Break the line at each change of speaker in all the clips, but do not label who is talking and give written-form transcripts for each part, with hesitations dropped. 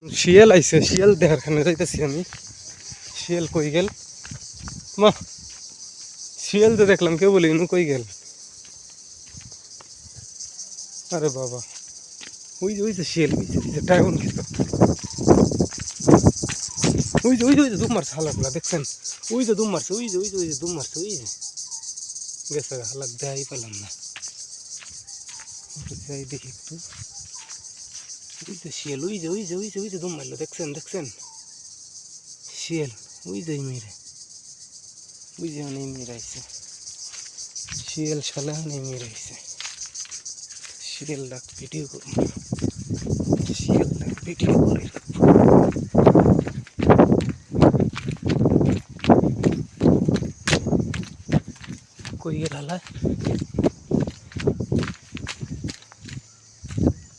শিয়াল আইছে, শিয়াল দেখার খানে যাইতেছি আমি। শিয়াল কই গেল মা? শিয়াল তো দেখলাম, কেউ বলি ইনু কই গেল? আরে বাবা, ওই যে শিয়াল, ওই যে ড্রাগন খেত, ওই যে দুম মারছে হালাগুলা, দেখছেন? ওই যে দুম মারছে, ওই যে দুম মারছে, ওই যে গেছে হালাক, দেখাই পেলাম না। যাই দেখি একটু। ওই যে শিয়াল, ওই যে দুম মারলো, দেখছেন? শিয়াল ওই যে মেরে, ওই যে অনেক মেরাইছে শিয়াল, শালা অনেক মেরাইছে। শিয়াল ডাক ভিডিও করুন, শিয়াল ডাক ভিডিও করে কই গেল হালা?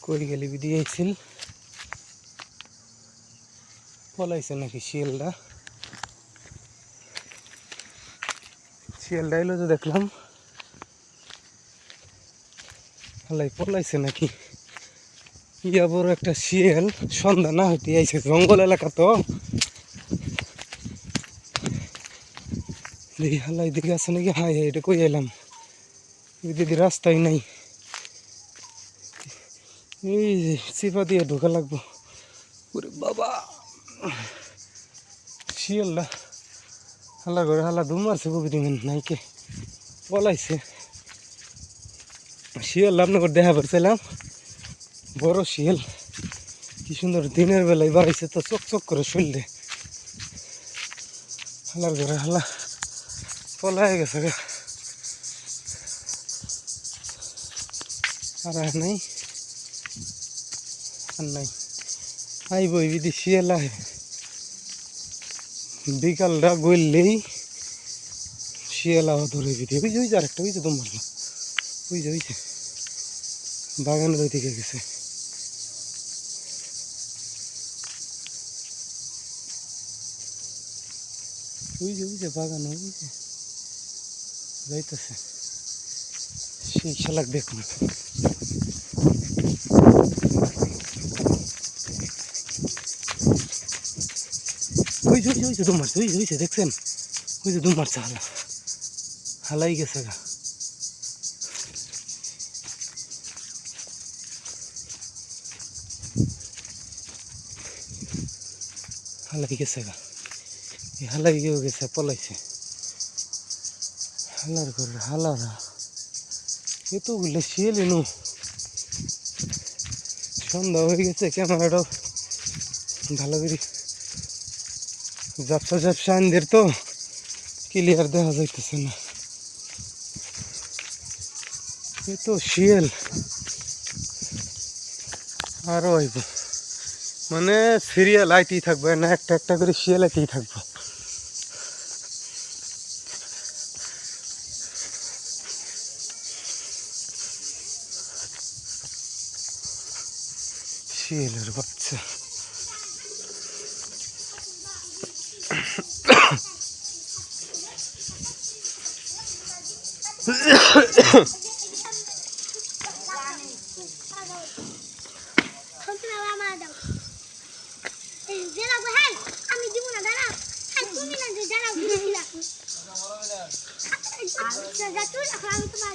কই গেলি ভিডিও আইছিল? পলাইছে নাকি শিয়ালটা? শিয়ালটা এলো তো দেখলাম, হালাই পলাইছে নাকি? ইয়া বড় একটা শিয়াল সন্ধ্যা না হইতে আইছে, জঙ্গল এলাকা তো। দেখি হালাই দেখে আছে নাকি। হাই হাই, এটা কই এলাম? ওই দিদি রাস্তাই নাই, এই যে চিপা দিয়ে ঢোকা লাগবো। ওরে বাবা, শিয়ালটা হালা করে হালা ধুম মারছে, কবি নাইকে পলাইছে। শিয়াল আপনার দেখা পারছিলাম, বড় শিয়াল, কি সুন্দর দিনের বেলায় বাড়াইছে তো, চকচক করে শরীরে। হালার ঘরে হালা পলাই গেছে গে, আর নাই, আর নাই। আইব বিধি শিয়াল আহে, বিকালটা গড়লেই শিয়াল আহ ধরে বিধি। ওই যে আরেকটা, ওই যে দম মারলো, ওই যে বাগানের ওই দিকে গেছে। ওই যে বাগান, ওই যে যাইতেছে, সেই শালাক দেখুন। ওই যে দুম মারছে, ওই যে দেখছেন? ওই যে দুম মারছে হালা, হালাই গেছে গা। হালাই গেছে গা, হালাই গেছে, পলাইছে। হালার ঘরে হালারা এতগুলো শিয়াল এনু। সন্ধ্যা হয়ে গেছে, ক্যামেরাটাও ভালো করে ঝাপসা আনদের তো ক্লিয়ার দেখা যাইতেছে না। এ তো শিয়াল আরো আইব, মানে সিরিয়াল আইতেই থাকবে না, একটা করে শিয়াল আইতেই থাকবো। শিয়ালের বাচ্চা।
আমি তোমার